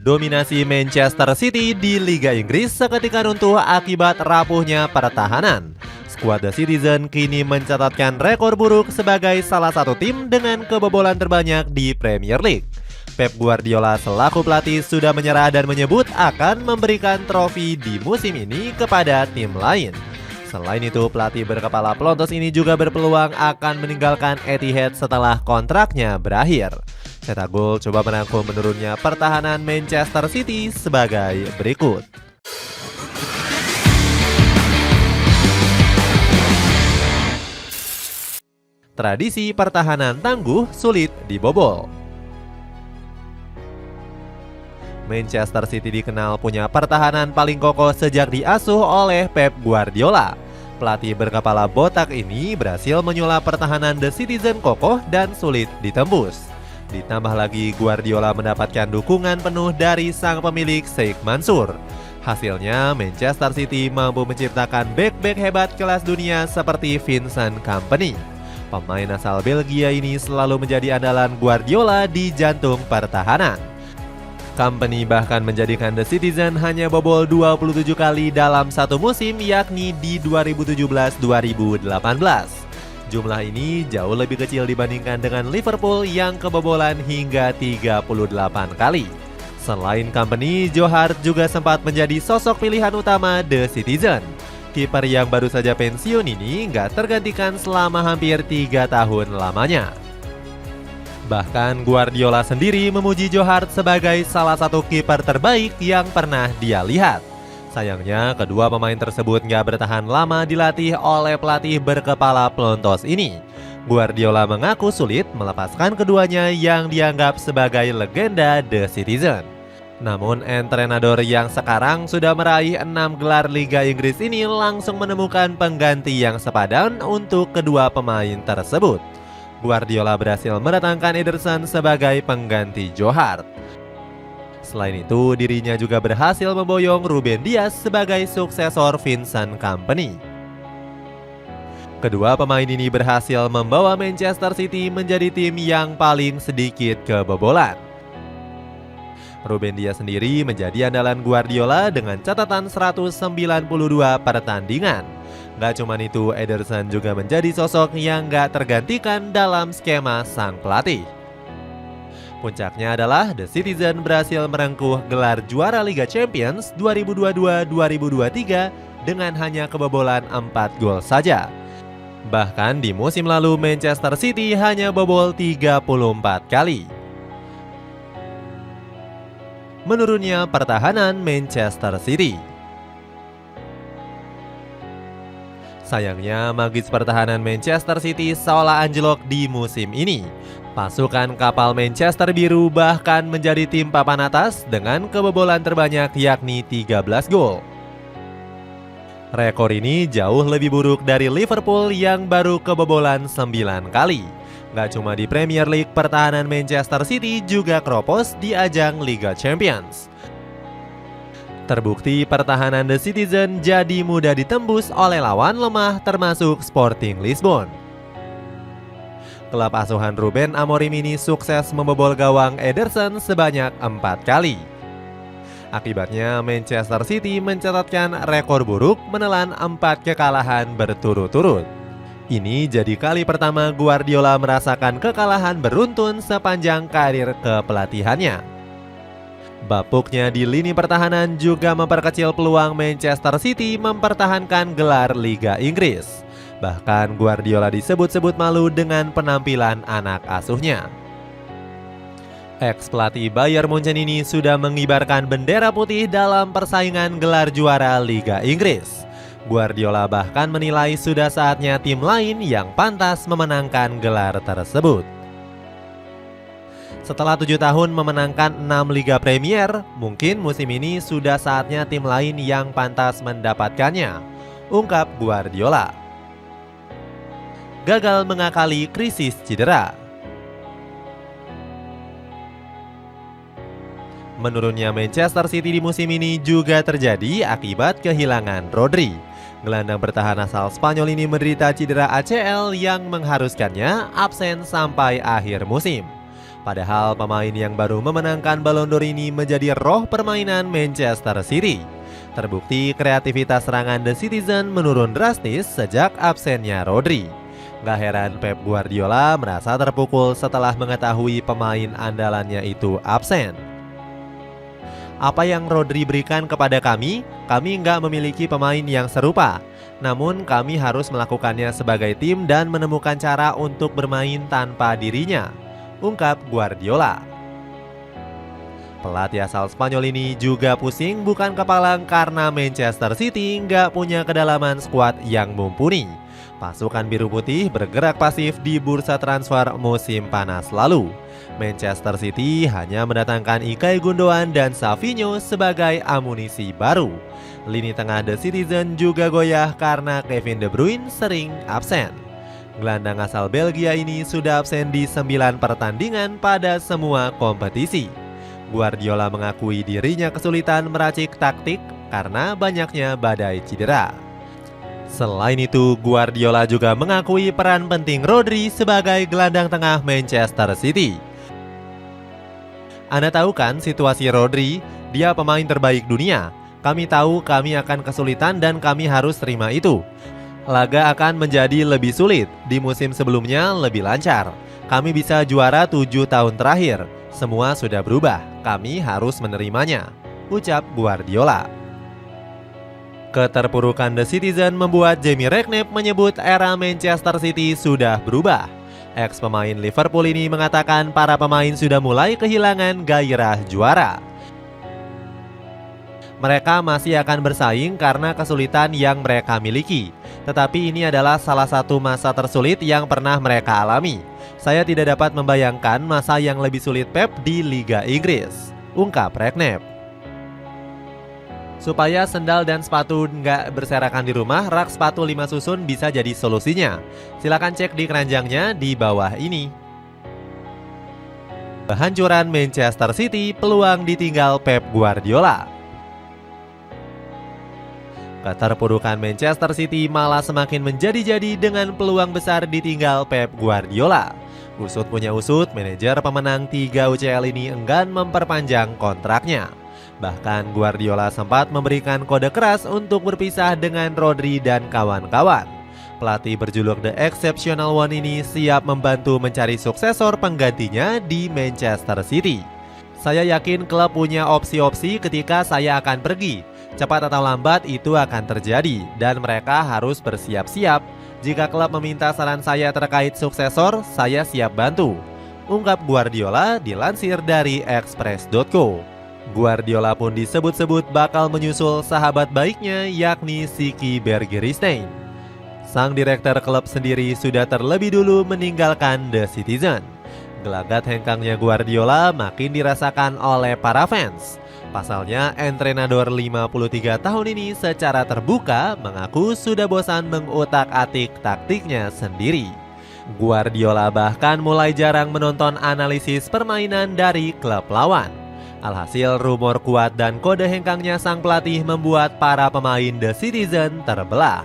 Dominasi Manchester City di Liga Inggris seketika runtuh akibat rapuhnya pertahanan. Skuad The Citizen kini mencatatkan rekor buruk sebagai salah satu tim dengan kebobolan terbanyak di Premier League. Pep Guardiola selaku pelatih sudah menyerah dan menyebut akan memberikan trofi di musim ini kepada tim lain. Selain itu, pelatih berkepala pelontos ini juga berpeluang akan meninggalkan Etihad setelah kontraknya berakhir. Cetak Gol coba merangkum menurunnya pertahanan Manchester City sebagai berikut. Tradisi pertahanan tangguh sulit dibobol. Manchester City dikenal punya pertahanan paling kokoh sejak diasuh oleh Pep Guardiola. Pelatih berkepala botak ini berhasil menyulap pertahanan The Citizen kokoh dan sulit ditembus. Ditambah lagi Guardiola mendapatkan dukungan penuh dari sang pemilik Sheikh Mansour. Hasilnya Manchester City mampu menciptakan bek-bek hebat kelas dunia seperti Vincent Kompany. Pemain asal Belgia ini selalu menjadi andalan Guardiola di jantung pertahanan. Kompany bahkan menjadikan The Citizen hanya bobol 27 kali dalam satu musim, yakni di 2017-2018. Jumlah ini jauh lebih kecil dibandingkan dengan Liverpool yang kebobolan hingga 38 kali. Selain Kompany, Joe Hart juga sempat menjadi sosok pilihan utama The Citizen. Kiper yang baru saja pensiun ini nggak tergantikan selama hampir 3 tahun lamanya. Bahkan Guardiola sendiri memuji Joe Hart sebagai salah satu kiper terbaik yang pernah dia lihat. Sayangnya kedua pemain tersebut nggak bertahan lama dilatih oleh pelatih berkepala pelontos ini. Guardiola mengaku sulit melepaskan keduanya yang dianggap sebagai legenda The Citizen. Namun entrenador yang sekarang sudah meraih 6 gelar Liga Inggris ini langsung menemukan pengganti yang sepadan untuk kedua pemain tersebut. Guardiola berhasil mendatangkan Ederson sebagai pengganti Joe Hart. Selain itu, dirinya juga berhasil memboyong Ruben Dias sebagai suksesor Vincent Kompany. Kedua pemain ini berhasil membawa Manchester City menjadi tim yang paling sedikit kebobolan. Ruben Dias sendiri menjadi andalan Guardiola dengan catatan 192 pertandingan. Gak cuman itu, Ederson juga menjadi sosok yang gak tergantikan dalam skema sang pelatih. Puncaknya adalah The Citizen berhasil merengkuh gelar juara Liga Champions 2022-2023 dengan hanya kebobolan 4 gol saja. Bahkan di musim lalu Manchester City hanya bobol 34 kali. Menurunnya pertahanan Manchester City. Sayangnya magis pertahanan Manchester City seolah anjlok di musim ini. Pasukan kapal Manchester Biru bahkan menjadi tim papan atas dengan kebobolan terbanyak yakni 13 gol. Rekor ini jauh lebih buruk dari Liverpool yang baru kebobolan 9 kali. Gak cuma di Premier League, pertahanan Manchester City juga keropos di ajang Liga Champions. Terbukti pertahanan The Citizen jadi mudah ditembus oleh lawan lemah termasuk Sporting Lisbon. Klub asuhan Ruben Amorim ini sukses membobol gawang Ederson sebanyak 4 kali. Akibatnya Manchester City mencatatkan rekor buruk menelan 4 kekalahan berturut-turut. Ini jadi kali pertama Guardiola merasakan kekalahan beruntun sepanjang karir kepelatihannya. Bapuknya di lini pertahanan juga memperkecil peluang Manchester City mempertahankan gelar Liga Inggris. Bahkan Guardiola disebut-sebut malu dengan penampilan anak asuhnya. Ex-pelatih Bayern Munchen ini sudah mengibarkan bendera putih dalam persaingan gelar juara Liga Inggris. Guardiola bahkan menilai sudah saatnya tim lain yang pantas memenangkan gelar tersebut. Setelah 7 tahun memenangkan 6 Liga Premier, mungkin musim ini sudah saatnya tim lain yang pantas mendapatkannya, ungkap Guardiola. Gagal mengakali krisis cedera. Menurunnya Manchester City di musim ini juga terjadi akibat kehilangan Rodri. Gelandang bertahan asal Spanyol ini menderita cedera ACL yang mengharuskannya absen sampai akhir musim. Padahal pemain yang baru memenangkan Ballon d'Or ini menjadi roh permainan Manchester City. Terbukti kreativitas serangan The Citizen menurun drastis sejak absennya Rodri. Gak heran Pep Guardiola merasa terpukul setelah mengetahui pemain andalannya itu absen. Apa yang Rodri berikan kepada kami nggak memiliki pemain yang serupa. Namun kami harus melakukannya sebagai tim dan menemukan cara untuk bermain tanpa dirinya, ungkap Guardiola. Pelatih asal Spanyol ini juga pusing bukan kepalang karena Manchester City nggak punya kedalaman skuad yang mumpuni. Pasukan biru putih bergerak pasif di bursa transfer musim panas lalu. Manchester City hanya mendatangkan Ilkay Gundogan dan Savinho sebagai amunisi baru. Lini tengah The Citizen juga goyah karena Kevin De Bruyne sering absen. Gelandang asal Belgia ini sudah absen di 9 pertandingan pada semua kompetisi. Guardiola mengakui dirinya kesulitan meracik taktik karena banyaknya badai cedera. Selain itu, Guardiola juga mengakui peran penting Rodri sebagai gelandang tengah Manchester City. Anda tahu kan situasi Rodri? Dia pemain terbaik dunia. Kami tahu kami akan kesulitan dan kami harus terima itu. Laga akan menjadi lebih sulit, di musim sebelumnya lebih lancar. Kami bisa juara 7 tahun terakhir. Semua sudah berubah, kami harus menerimanya, ucap Guardiola. Keterpurukan The Citizen membuat Jamie Redknapp menyebut era Manchester City sudah berubah. Ex pemain Liverpool ini mengatakan para pemain sudah mulai kehilangan gairah juara. Mereka masih akan bersaing karena kesulitan yang mereka miliki. Tetapi ini adalah salah satu masa tersulit yang pernah mereka alami. Saya tidak dapat membayangkan masa yang lebih sulit Pep di Liga Inggris, ungkap Redknapp. Supaya sendal dan sepatu nggak berserakan di rumah, rak sepatu 5 susun bisa jadi solusinya. Silakan cek di keranjangnya di bawah ini. Kehancuran Manchester City, peluang ditinggal Pep Guardiola. Keterpurukan Manchester City malah semakin menjadi-jadi dengan peluang besar ditinggal Pep Guardiola. Usut punya usut, manajer pemenang 3 UCL ini enggan memperpanjang kontraknya. Bahkan Guardiola sempat memberikan kode keras untuk berpisah dengan Rodri dan kawan-kawan. Pelatih berjuluk The Exceptional One ini siap membantu mencari suksesor penggantinya di Manchester City. Saya yakin klub punya opsi-opsi ketika saya akan pergi. Cepat atau lambat itu akan terjadi dan mereka harus bersiap-siap. Jika klub meminta saran saya terkait suksesor, saya siap bantu, ungkap Guardiola dilansir dari Express.co. Guardiola pun disebut-sebut bakal menyusul sahabat baiknya yakni Siki Bergerstein. Sang direktur klub sendiri sudah terlebih dulu meninggalkan The Citizen. Gelagat hengkangnya Guardiola makin dirasakan oleh para fans. Pasalnya, entrenador 53 tahun ini secara terbuka mengaku sudah bosan mengutak-atik taktiknya sendiri. Guardiola bahkan mulai jarang menonton analisis permainan dari klub lawan. Alhasil, rumor kuat dan kode hengkangnya sang pelatih membuat para pemain The Citizen terbelah.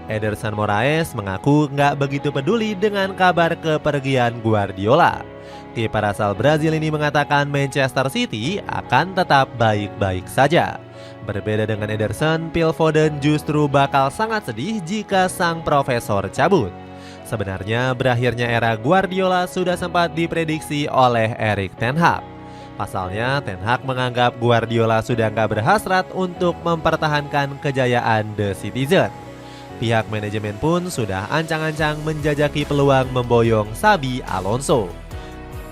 Ederson Moraes mengaku nggak begitu peduli dengan kabar kepergian Guardiola. Kiper asal Brazil ini mengatakan Manchester City akan tetap baik-baik saja. Berbeda dengan Ederson, Phil Foden justru bakal sangat sedih jika sang profesor cabut. Sebenarnya berakhirnya era Guardiola sudah sempat diprediksi oleh Erik ten Hag. Pasalnya, Ten Hag menganggap Guardiola sudah nggak berhasrat untuk mempertahankan kejayaan The Citizen. Pihak manajemen pun sudah ancang-ancang menjajaki peluang memboyong Xabi Alonso.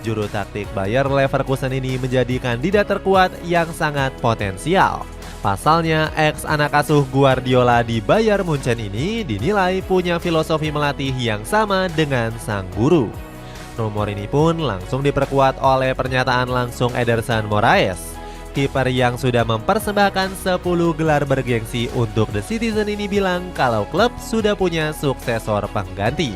Juru taktik Bayer Leverkusen ini menjadi kandidat terkuat yang sangat potensial. Pasalnya, ex anak asuh Guardiola di Bayern Munchen ini dinilai punya filosofi melatih yang sama dengan sang guru. Rumor ini pun langsung diperkuat oleh pernyataan langsung Ederson Moraes. Kiper yang sudah mempersembahkan 10 gelar bergengsi untuk The Citizen ini bilang kalau klub sudah punya suksesor pengganti.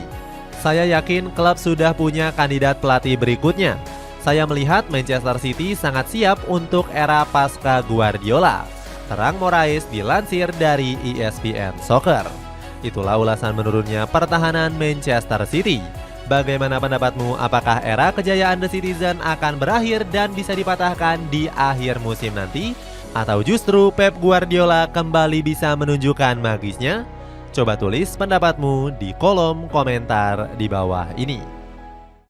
Saya yakin klub sudah punya kandidat pelatih berikutnya. Saya melihat Manchester City sangat siap untuk era pasca Guardiola, terang Moraes dilansir dari ESPN Soccer. Itulah ulasan menurunnya pertahanan Manchester City. Bagaimana pendapatmu? Apakah era kejayaan The Citizen akan berakhir dan bisa dipatahkan di akhir musim nanti? Atau justru Pep Guardiola kembali bisa menunjukkan magisnya? Coba tulis pendapatmu di kolom komentar di bawah ini.